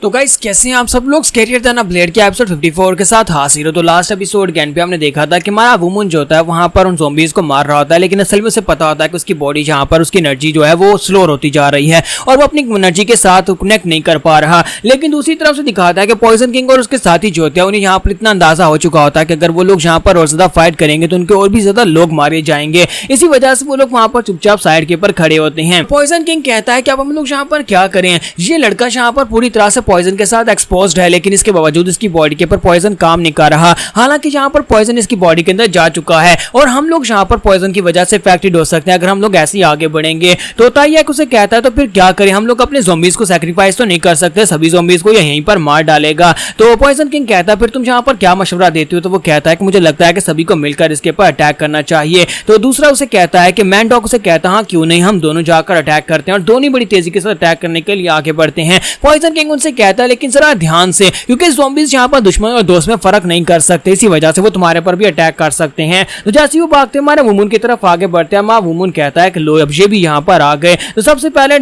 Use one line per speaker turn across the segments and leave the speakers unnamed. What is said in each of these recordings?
तो गाइस कैसे हैं आप सब लोग। स्कैरियर देन अ ब्लेड के एपिसोड 54 के साथ हाजिर हो। तो लास्ट एपिसोड गेन पे हमने देखा था कि हमारा वुमन जो होता है वहां पर उन ज़ॉम्बीज को मार रहा होता है, लेकिन असल में उसे पता होता है कि उसकी बॉडी जहां पर उसकी एनर्जी जो है वो स्लो होती जा रही है और वो अपनी एनर्जी के साथ कनेक्ट नहीं कर पा रहा। लेकिन दूसरी तरफ से दिखाता है कि पॉइजन किंग और उसके साथी जो होते हैं उन्हें यहाँ पर इतना अंदाजा हो चुका होता है कि अगर वो लोग यहाँ पर और ज्यादा फाइट करेंगे तो उनके और भी ज्यादा लोग मारे जाएंगे। इसी वजह से वो लोग वहां पर चुपचाप साइड के ऊपर खड़े होते हैं। पॉइजन किंग कहता है कि अब हम लोग यहाँ पर क्या करें। ये लड़का यहाँ पर पूरी तरह से पॉइजन के साथ एक्सपोज्ड है, लेकिन इसके बावजूद इसकी बॉडी के ऊपर पॉइजन काम नहीं कर रहा। हालांकि यहाँ पर पॉइजन इसकी बॉडी के अंदर जा चुका है और हम लोग यहाँ पर पॉइजन की वजह से इफेक्टेड हो सकते हैं अगर हम लोग ऐसे ही आगे बढ़ेंगे। तो ताइयाक उसे कहता है तो फिर क्या करें, हम लोग अपने ज़ॉम्बीज को सैक्रिफाइस तो नहीं कर सकते, सभी ज़ॉम्बीज को यहीं पर मार डालेगा। तो पॉइजन किंग कहता है फिर तुम यहाँ पर क्या मशवरा देते हो। तो वो कहता है कि मुझे लगता है कि सभी को मिलकर इसके ऊपर अटैक करना चाहिए। तो दूसरा उसे कहता है कि मैन डॉग उसे कहता है हाँ क्यों नहीं, हम दोनों जाकर अटैक करते हैं और दोनों बड़ी तेजी के साथ अटैक करने के लिए आगे बढ़ते हैं। पॉइजन किंग उनसे कहता है लेकिन जरा ध्यान से, क्योंकि ज़ॉम्बीज यहाँ पर दुश्मन और दोस्त में फर्क नहीं कर सकते, इसी वजह से वो तुम्हारे पर भी अटैक कर सकते हैं। तो जैसे वो भागते हमारे वुमन की तरफ आगे बढ़ते हैं, वुमन कहता है कि लो अब ये भी यहाँ पर आ गए। तो सबसे पहले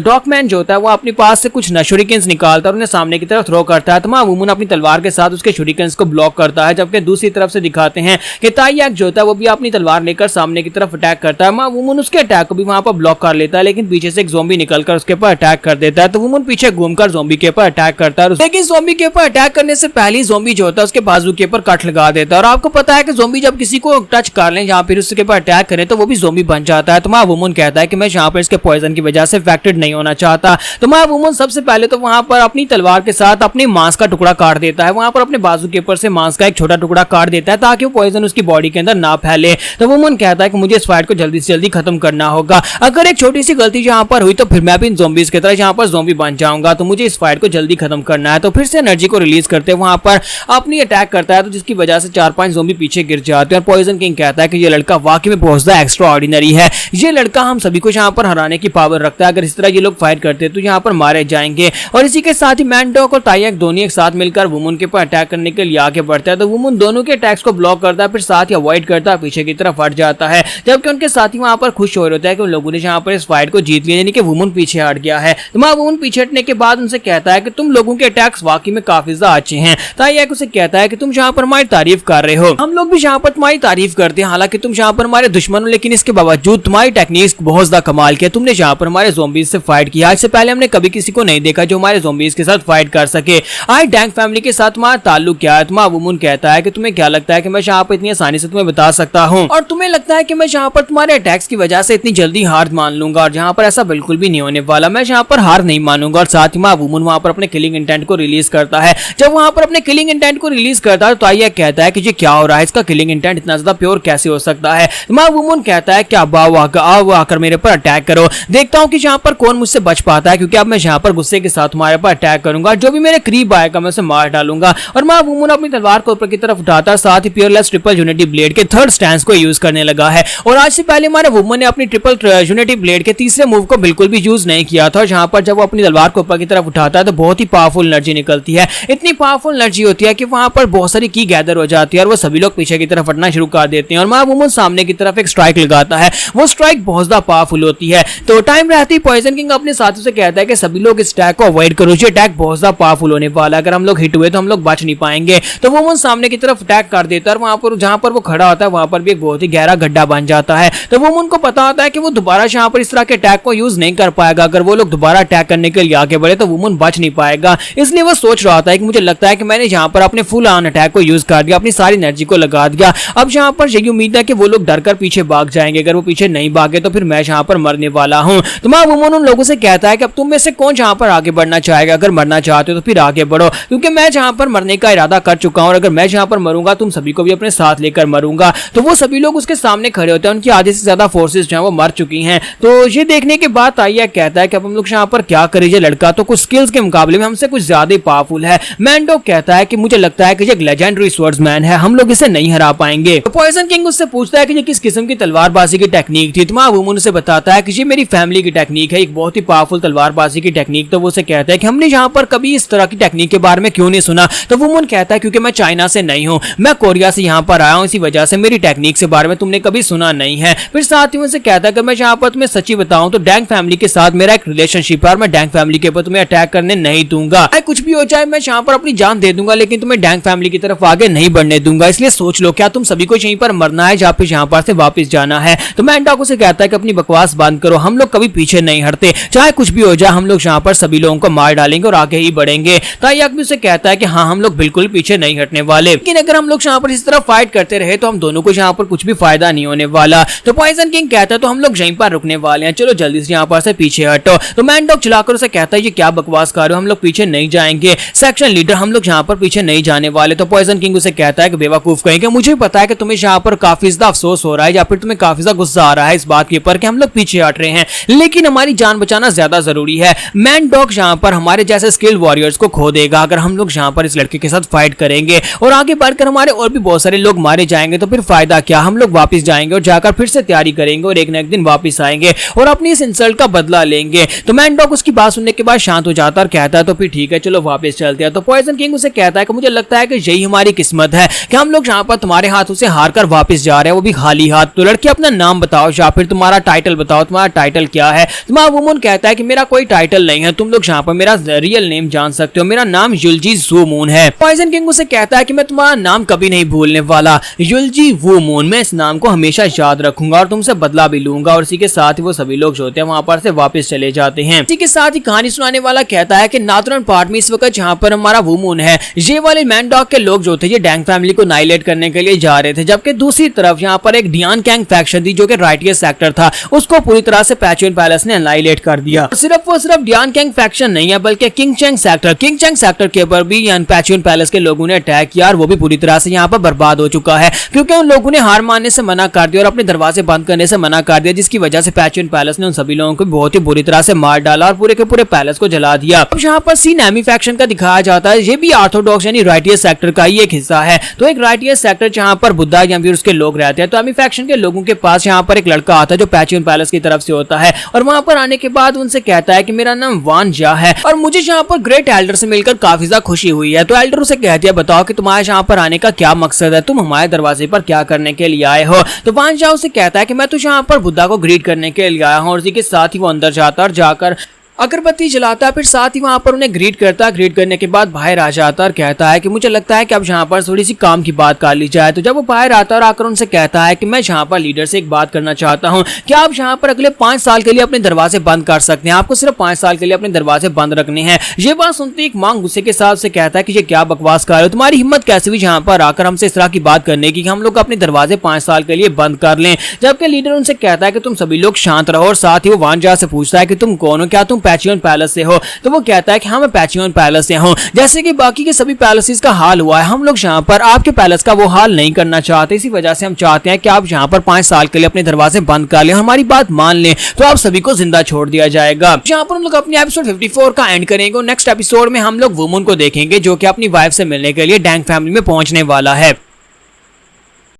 डॉकमैन जो होता है वो अपने पास से कुछ शूरिकेन्स निकालता है और उन्हें सामने की तरफ थ्रो करता है। तो वुमन अपनी तलवार के साथ उसके शूरिकेन्स को ब्लॉक करता है, जबकि दूसरी तरफ से दिखाते हैं कि ताइयाक जो होता है वो भी अपनी तलवार लेकर सामने की तरफ अटैक करता है। वुमन उसके अटैक को भी वहां पर ब्लॉक कर लेता है, लेकिन पीछे से एक ज़ॉम्बी निकलकर उसके ऊपर अटैक कर देता है। तो वुमन पीछे घूमकर ज़ॉम्बी के ऊपर अटैक करता है, लेकिन ज़ॉम्बी के ऊपर अटैक करने से पहले ज़ॉम्बी जो होता है उसके बाजू के ऊपर कट लगा देता है। और आपको पता है कि ज़ॉम्बी जब किसी को टच कर लें या फिर उसके ऊपर अटैक करें तो वो भी ज़ॉम्बी बन जाता है। तो वुमन कहता है कि मैं यहाँ पर इसके पॉइजन की वजह से इफेक्टेड नहीं होना चाहता। तो वुमन सबसे पहले तो वहां पर अपनी तलवार के साथ अपने मांस का टुकड़ा काट देता है, वहां पर अपने बाजू के ऊपर से मांस का एक छोटा टुकड़ा काट देता है ताकि वो पॉइजन उसकी बॉडी के अंदर ना फैले। तो वुमन कहता है कि मुझे इस फाइट को जल्दी से जल्दी खत्म करना होगा, अगर एक छोटी सी गलती यहाँ पर हुई तो फिर मैं भी इन ज़ॉम्बीज की तरह यहाँ पर ज़ॉम्बी बन जाऊंगा। तो मुझे इस फाइट को जल्दी खत्म करना है। तो फिर से एनर्जी को रिलीज करते वहां पर अपनी अटैक करता है, तो जिसकी वजह से 4-5 ज़ॉम्बी पीछे गिर जाते हैं। और पॉइजन किंग कहता है कि ये लड़का वाकई में बहुत ज्यादा एक्स्ट्रा ऑर्डिनरी है, ये लड़का हम सभी को यहाँ पर हराने की पावर रखता है, अगर इस तरह ये लोग फाइट करते हैं तो यहाँ पर मारे जाएंगे। और इसी के साथ ही मैन डॉग और ताइयाक दोनों एक साथ मिलकर वुमन के ऊपर अटैक करने के लिए आगे बढ़ता है। तो वुमन दोनों के अटैक्स को ब्लॉक करता है, फिर साथ ही अवॉइड करता है, पीछे की तरफ हट जाता है, जबकि उनके साथी वहां पर खुश हो रहे होते हैं कि उन लोगों ने यहाँ पर इस फाइट को जीत लिया, यानी कि वुमन पीछे हट गया है। तो वुमन पीछे हटने के बाद उनसे कहता है कि तुम लोगों के अटैक्स वाकई में काफी ज्यादा अच्छे हैं। ताइयाक उसे कहता है कि तुम यहाँ पर हमारी तारीफ कर रहे हो, हम लोग भी यहाँ पर तुम्हारी तारीफ करते हैं, हालांकि तुम यहाँ पर हमारे दुश्मन हो, लेकिन इसके बावजूद तुम्हारी टेक्निक्स बहुत ज्यादा कमाल की है। तुमने यहाँ पर हमारे ज़ॉम्बीज से फाइट किया, आज से पहले हमने कभी किसी को नहीं देखा जो हमारे ज़ॉम्बीज के साथ फाइट कर सके। आज डैंग फैमिली के साथ तुम्हारा ताल्लुक क्या है। वुमन कहता है कि तुम्हें क्या लगता है कि मैं यहाँ पर इतनी आसानी से तुम्हें बता सकता हूँ, और तुम्हें लगता है कि मैं यहाँ पर तुम्हारे अटैक्स की वजह से इतनी जल्दी हार मान लूंगा, और यहाँ पर ऐसा बिल्कुल भी नहीं होने वाला, मैं यहाँ पर हार नहीं मानूंगा। और साथ ही वुमन वहां पर अपने किलिंग इंटेंट को रिलीज करता है। जब वहां पर अपने किलिंग इंटेंट को रिलीज करता है तो ताइयाक कहता है कि ये क्या हो रहा है, इसका किलिंग इंटेंट इतना ज्यादा प्योर कैसे हो सकता है। वुमन कहता है कि अब आओ आकर मेरे पर अटैक करो, देखता हूँ कि यहाँ पर कौन मुझसे बच पाता है, क्योंकि अब मैं यहाँ पर गुस्से के साथ तुम्हारे पर अटैक करूंगा, जो भी मेरे करीब आएगा मैं उसे मार डालूंगा। और वुमन अपनी तलवार को ऊपर की तरफ उठाता है, साथ ही पियरलेस ट्रिपल यूनिटी ब्लेड के थर्ड स्टैंस को यूज करने लगा है। और आज से पहले हमारे वुमन ने अपनी ट्रिपल यूनिटी ब्लेड के तीसरे मूव को बिल्कुल भी यूज नहीं किया था। जहां पर जब वो अपनी तलवार को ऊपर की तरफ उठाता है तो बहुत ही पावरफुल एनर्जी निकलती है, इतनी पावरफुल एनर्जी होती है कि वहां पर बहुत सारी की गैदर हो जाती है और वो सभी लोग पीछे की तरफ हटना शुरू कर देते हैं। और वुमन सामने की तरफ एक स्ट्राइक लगाता है, वो स्ट्राइक बहुत ज्यादा पावरफुल होती है। तो टाइम रहते ही पॉइजन किंग अपने साथियों से कहता है कि सभी लोग इस अटैक को अवॉइड करो, ये अटैक बहुत ज्यादा पावरफुल होने वाला है, अगर हम लोग हिट हुए तो हम लोग बच नहीं पाएंगे। तो वुमन सामने की तरफ अटैक कर देता है और वहां पर जहां पर वो खड़ा होता है वहां पर भी एक बहुत ही गहरा गड्ढा बन जाता है। तो वुमन को पता होता है कि वो दोबारा यहाँ पर इस तरह के अटैक को यूज नहीं कर पाएगा, अगर वो लोग दोबारा अटैक करने के लिए आगे बढ़े तो वुमन बच नहीं पाएगा। इसलिए वो सोच रहा था कि मुझे लगता है कि मैंने यहाँ पर अपने फुल ऑन अटैक को यूज कर दिया, अपनी सारी एनर्जी को लगा दिया, अब यहाँ पर यही उम्मीद है कि वो लोग डर कर पीछे भाग जाएंगे, अगर वो पीछे नहीं भागे तो फिर मैं यहाँ पर मरने वाला हूँ। तो वुमन उन लोगों से कहता है कि अब तुम में से कौन यहाँ पर आगे बढ़ना चाहेगा, अगर मरना चाहते हो तो फिर आगे बढ़ो, क्योंकि मैं यहाँ पर मरने का इरादा कर चुका हूँ, और अगर मैं यहाँ पर मरूंगा तुम सभी को भी अपने साथ लेकर मरूंगा। तो वो सभी लोग उसके सामने खड़े होते हैं, उनकी आधे से ज्यादा फोर्सेस जो है वो मर चुकी हैं। तो ये देखने के बाद ताइयाक कहता है कि अब हम लोग यहाँ पर क्या करें, ये लड़का तो कुछ स्किल्स के मुकाबले में हमसे कुछ ज्यादा पावरफुल है। मैन डॉग कहता है कि मुझे लगता है कि ये एक लेजेंडरी स्वॉर्ड्समैन है, हम लोग इसे नहीं हरा पाएंगे। तो पॉइजन किंग उससे पूछता है कि ये किस किस्म की तलवारबाजी की टेक्निक थी। तो वुमन उसे बताता है कि ये मेरी फैमिली की टेक्निक है, एक बहुत ही पावरफुल तलवारबाजी की टेक्निक। तो वो उसे कहता है कि हमने यहाँ पर कभी इस तरह की टेक्निक के बारे में क्यों नहीं सुना। तो वुमन कहता है क्योंकि मैं चाइना से नहीं हूँ, मैं कोरिया से यहाँ पर आया हूँ, इसी वजह से मेरी टेक्निक से बारे में तुमने कभी सुना नहीं है। फिर साथ ही उनसे कहता है कि मैं यहाँ पर तुम्हें सच्ची बताऊं तो डैंग फैमिली के साथ मेरा एक रिलेशनशिप है और मैं डैंग फैमिली के ऊपर तुम्हें अटैक करने नहीं दूंगा, कुछ भी हो जाए मैं यहाँ पर अपनी जान दे दूंगा, लेकिन तुम्हें डैंग फैमिली की तरफ आगे नहीं बढ़ने दूंगा। इसलिए सोच लो, क्या तुम सभी को यहीं पर मरना है या फिर यहाँ पर से वापस जाना है। तो मैंडॉक उसे कहता है कि अपनी बकवास बंद करो, हम लोग कभी पीछे नहीं हटते, चाहे कुछ भी हो जाए हम लोग यहाँ पर सभी लोगों को मार डालेंगे और आगे ही बढ़ेंगे। तायाक भी उसे कहता है कि हाँ, हम लोग बिल्कुल पीछे नहीं हटने वाले, लेकिन अगर हम लोग यहाँ पर इस तरह फाइट करते रहे तो हम दोनों को यहाँ पर कुछ भी फायदा नहीं होने वाला। तो पॉइजन किंग कहता है तो हम लोग यहीं पर रुकने वाले हैं, चलो जल्दी से यहाँ पर से पीछे हटो। तो मैंडॉक चलाकर उसे कहता है ये क्या बकवास कर रहे हो, हम लोग पीछे नहीं जाएंगे, सेक्शन लीडर हम लोग यहाँ पर पीछे नहीं जाने वाले। तो पॉइजन किंग उसे कहता है कि बेवकूफ कहेंगे, मुझे पता है कि तुम्हें यहाँ पर काफी ज्यादा अफसोस हो रहा है या फिर तुम्हें काफी ज्यादा गुस्सा आ रहा है इस बात के ऊपर कि हम लोग पीछे हट रहे हैं, लेकिन हमारी जान बचाना ज्यादा जरूरी है। मैंडॉक यहाँ पर हमारे जैसे स्किल्ड वॉरियर्स को खो देगा अगर हम लोग यहाँ पर इस लड़के के साथ फाइट करेंगे, और आगे बढ़कर हमारे और भी बहुत सारे लोग मारे जाएंगे, तो फिर फायदा क्या, हम लोग वापस जाएंगे और जाकर फिर से तैयारी करेंगे और एक न एक दिन वापस आएंगे और अपनी इस इंसल्ट का बदला लेंगे। तो मैंडॉक उसकी बात सुनने के बाद शांत हो जाता और कहता है तो फिर ठीक है, चलो वापस चलते हैं। तो पॉइजन किंग उसे कहता है कि मुझे लगता है कि यही हमारी किस्मत है कि हम लोग यहाँ पर तुम्हारे हाथों से हार कर वापस जा रहे हैं, वो भी खाली हाथ। तो लड़की अपना नाम बताओ या फिर तुम्हारा टाइटल बताओ, तुम्हारा टाइटल क्या है। तुम्हारा वुमन कहता है कि मेरा कोई टाइटल नहीं है, तुम लोग यहाँ पर मेरा रियल नेम जान सकते हो, मेरा नाम युलजी वू मून है। पॉइजन किंग उसे कहता है कि मैं तुम्हारा नाम कभी नहीं भूलने वाला, युलजी वू मून, मैं इस नाम को हमेशा याद रखूंगा और तुमसे बदला भी लूंगा। और इसी के साथ ही वो सभी लोग जो होते हैं वहां पर से वापस चले जाते हैं। इसी के साथ ही कहानी सुनाने वाला कहता है कि नादरन पार्ट में इस वक्त जहाँ पर हमारा वू मून है, ये वाले मैंडॉक के लोग जो थे ये डैंग फैमिली को नाइलेट करने के लिए जा रहे थे, जबकि दूसरी तरफ यहाँ पर एक डियान कैंग फैक्शन थी जो कि राइटियस सेक्टर था, उसको पूरी तरह से पैचुअन पैलेस ने नाइलेट कर दिया। सिर्फ वो सिर्फ डियान कैंग फैक्शन नहीं है बल्कि किंग चैंग सेक्टर के ऊपर भी पैचुअन पैलेस के लोगों ने अटैक किया और वो भी पूरी तरह से यहाँ पर बर्बाद हो चुका है, क्योंकि उन लोगों ने हार मानने से मना कर दिया और अपने दरवाजे बंद करने से मना कर दिया, जिसकी वजह से पैचुअन पैलेस ने उन सभी लोगों को बहुत ही बुरी तरह से मार डाला और पूरे के पूरे पैलेस को जला दिया। अब यहाँ पर सीन एमी फैक्शन का दिखाया जाता है, ये भी ऑर्थोडॉक्स यानी राइटियस सेक्टर का ही एक हिस्सा है। तो एक राइटियस सेक्टर जहाँ पर बुद्धा या फिर उसके लोग रहते हैं, तो एमी फैक्शन के लोगों के पास यहाँ पर एक लड़का आता है जो पैचुअन पैलेस की तरफ से होता है, और वहां पर आने के बाद उनसे कहता है कि मेरा नाम वान जा है और मुझे यहाँ पर ग्रेट एल्डर से मिलकर काफी ज्यादा खुशी हुई है। तो एल्डर उसे कहती है बताओ कि तुम्हारे यहाँ पर आने का क्या मकसद है, तुम हमारे दरवाजे पर क्या करने के लिए आए हो। तो वान जा उसे कहता है कि मैं तो यहाँ पर बुद्धा को ग्रीट करने के लिए आया हूँ, और इसी के साथ ही वो अंदर जाता और जाकर अगरबत्ती जलाता है, फिर साथ ही वहां पर उन्हें ग्रीट करता है। ग्रीट करने के बाद बाहर आ जाता और कहता है कि मुझे लगता है कि अब यहाँ पर थोड़ी सी काम की बात कर ली जाए। तो जब वो बाहर आता और आकर उनसे कहता है कि मैं यहाँ पर लीडर से एक बात करना चाहता हूँ, क्या आप यहाँ पर अगले 5 साल के लिए अपने दरवाजे बंद कर सकते हैं, आपको सिर्फ 5 साल के लिए अपने दरवाजे बंद रखने हैं। ये बात सुनते एक मांग गुस्से के साथ से कहता है कि ये क्या बकवास कर रहे हो, तुम्हारी हिम्मत कैसे हुई यहाँ पर आकर हमसे इस तरह की बात करने की कि हम लोग अपने दरवाजे 5 साल के लिए बंद कर लें। जबकि लीडर उनसे कहता है कि तुम सभी लोग शांत रहो, और साथ ही वो वान जा से पूछता है कि तुम कौन हो, क्या तुम पैचुअन पैलेस से हो। तो वो कहता है कि हाँ मैं पैचुअन पैलेस से हूँ, जैसे कि बाकी के सभी पैलेसेस का हाल हुआ है, हम लोग यहाँ पर आपके पैलेस का वो हाल नहीं करना चाहते, इसी वजह से हम चाहते हैं कि आप यहाँ पर 5 साल के लिए अपने दरवाजे बंद कर लें, हमारी बात मान लें, तो आप सभी को जिंदा छोड़ दिया जाएगा। यहाँ पर हम लोग अपने एपिसोड 54 का एंड करेंगे। नेक्स्ट एपिसोड में हम लोग वुमन को देखेंगे जो कि अपनी वाइफ से मिलने के लिए डैंग फैमिली में पहुंचने वाला है।